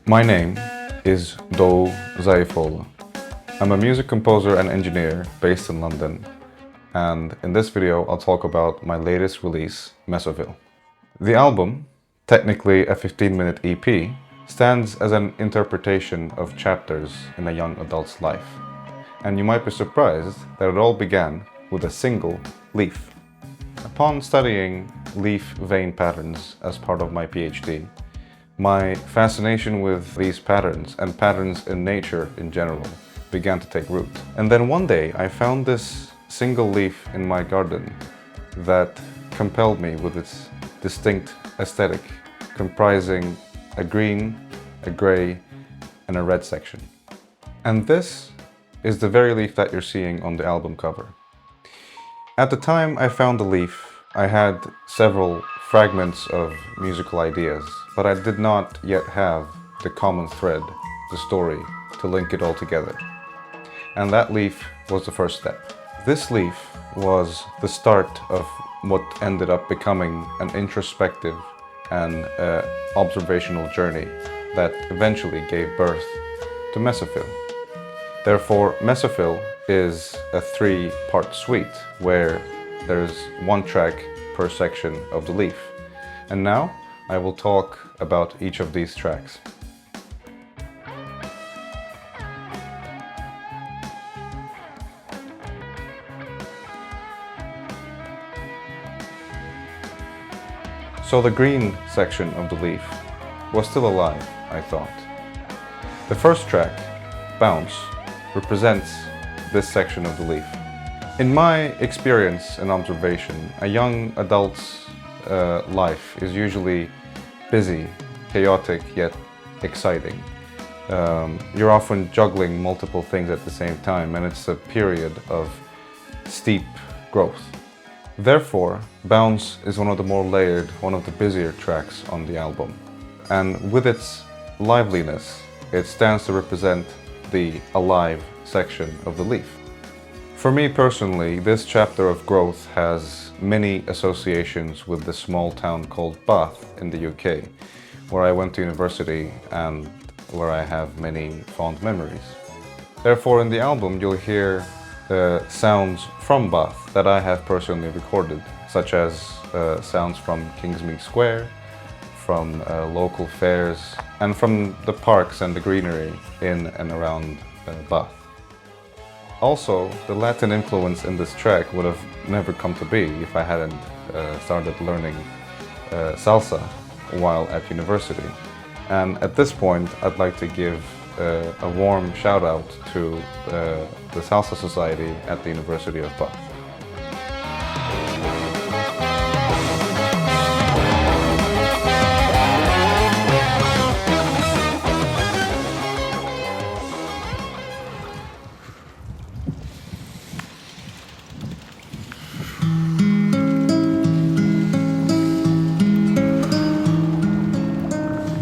My name is Zaifoglu. I'm a music composer and engineer based in London, and in this video I'll talk about my latest release, Mesophyll. The album, technically a 15-minute EP, stands as an interpretation of chapters in a young adult's life. And you might be surprised that it all began with a single leaf. Upon studying leaf vein patterns as part of my PhD, my fascination with these patterns and patterns in nature in general began to take root. And then one day I found this single leaf in my garden that compelled me with its distinct aesthetic, comprising a green, a gray, and a red section. And this is the very leaf that you're seeing on the album cover. At the time I found the leaf, I had several fragments of musical ideas, but I did not yet have the common thread, the story, to link it all together. And that leaf was the first step. This leaf was the start of what ended up becoming an introspective and observational journey that eventually gave birth to Mesophyll. Therefore, Mesophyll is a 3-part suite where there's one track per section of the leaf. And now I will talk about each of these tracks. So the green section of the leaf was still alive, I thought. The first track, Bounce, represents this section of the leaf. In my experience and observation, a young adult's life is usually busy, chaotic, yet exciting. You're often juggling multiple things at the same time, and it's a period of steep growth. Therefore, Bounce is one of the more layered, one of the busier tracks on the album. And with its liveliness, it stands to represent the alive section of the leaf. For me personally, this chapter of growth has many associations with the small town called Bath in the UK, where I went to university and where I have many fond memories. Therefore, in the album, you'll hear sounds from Bath that I have personally recorded, such as sounds from Kingsmead Square, from local fairs, and from the parks and the greenery in and around Bath. Also, the Latin influence in this track would have never come to be if I hadn't started learning salsa while at university. And at this point, I'd like to give a warm shout out to the Salsa Society at the University of Bath.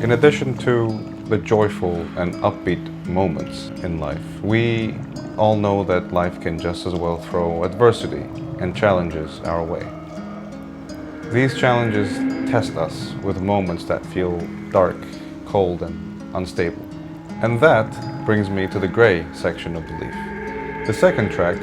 In addition to the joyful and upbeat moments in life, we all know that life can just as well throw adversity and challenges our way. These challenges test us with moments that feel dark, cold, and unstable. And that brings me to the gray section of the leaf. The second track,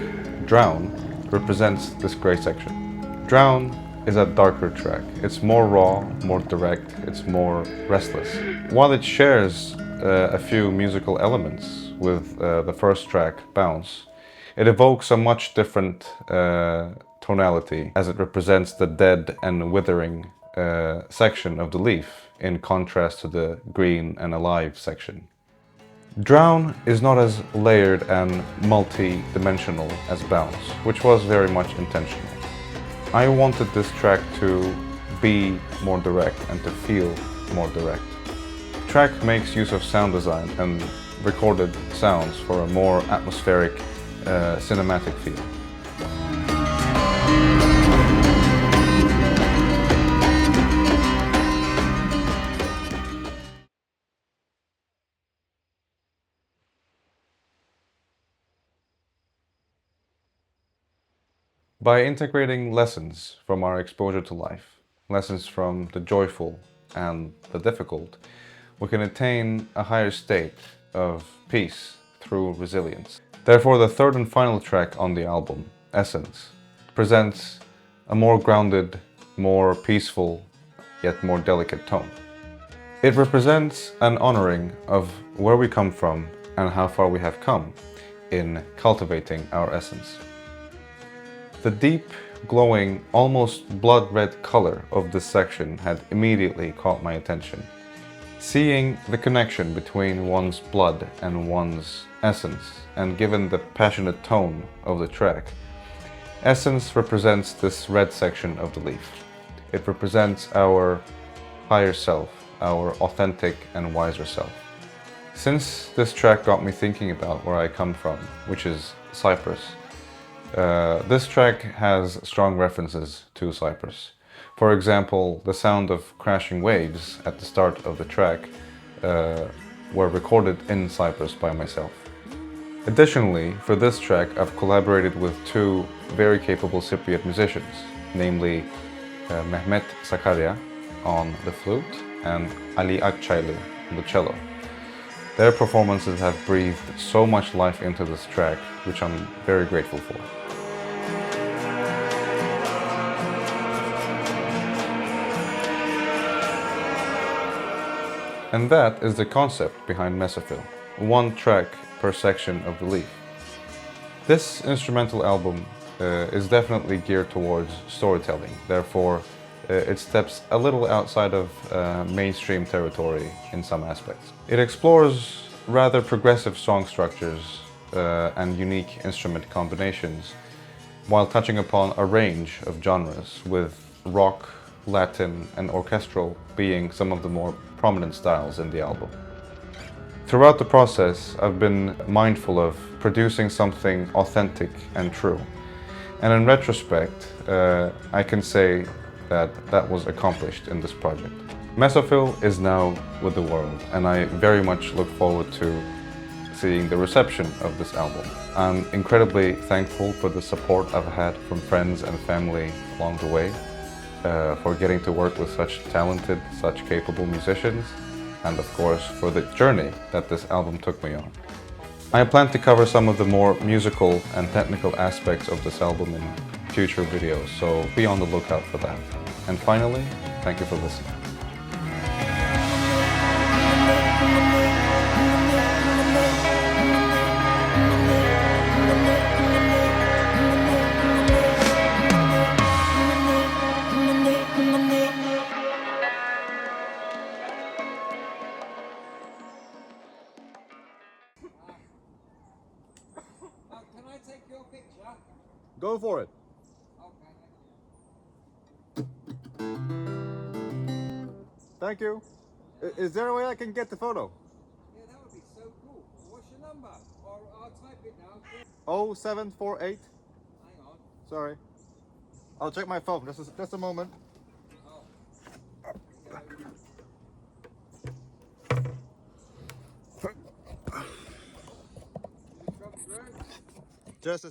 Drown, represents this gray section. Drown is a darker track. It's more raw, more direct, it's more restless. While it shares a few musical elements with the first track, Bounce, it evokes a much different tonality as it represents the dead and withering section of the leaf in contrast to the green and alive section. Drown is not as layered and multi-dimensional as Bounce, which was very much intentional. I wanted this track to be more direct and to feel more direct. The track makes use of sound design and recorded sounds for a more atmospheric, cinematic feel. By integrating lessons from our exposure to life, lessons from the joyful and the difficult, we can attain a higher state of peace through resilience. Therefore, the third and final track on the album, Essence, presents a more grounded, more peaceful, yet more delicate tone. It represents an honoring of where we come from and how far we have come in cultivating our essence. The deep, glowing, almost blood-red color of this section had immediately caught my attention. Seeing the connection between one's blood and one's essence, and given the passionate tone of the track, Essence represents this red section of the leaf. It represents our higher self, our authentic and wiser self. Since this track got me thinking about where I come from, which is Cyprus, this track has strong references to Cyprus. For example, the sound of crashing waves at the start of the track were recorded in Cyprus by myself. Additionally, for this track, I've collaborated with two very capable Cypriot musicians, namely Mehmet Sakarya on the flute and Ali Akçaylı on the cello. Their performances have breathed so much life into this track, which I'm very grateful for. And that is the concept behind Mesophyll, one track per section of the leaf. This instrumental album is definitely geared towards storytelling, therefore it steps a little outside of mainstream territory in some aspects. It explores rather progressive song structures and unique instrument combinations, while touching upon a range of genres, with rock, Latin and orchestral being some of the more prominent styles in the album. Throughout the process, I've been mindful of producing something authentic and true. And in retrospect, I can say that was accomplished in this project. Mesophyll is now with the world, and I very much look forward to seeing the reception of this album. I'm incredibly thankful for the support I've had from friends and family along the way, for getting to work with such talented, such capable musicians, and of course for the journey that this album took me on. I plan to cover some of the more musical and technical aspects of this album in future videos, so be on the lookout for that. And finally, thank you for listening. Can I take your picture? Go for it. Okay. Thank you. Is there a way I can get the photo? Yeah, that would be so cool. What's your number? Or I'll type it down. 0748. Hang on. Sorry. I'll check my phone. Just a moment. Oh. Just a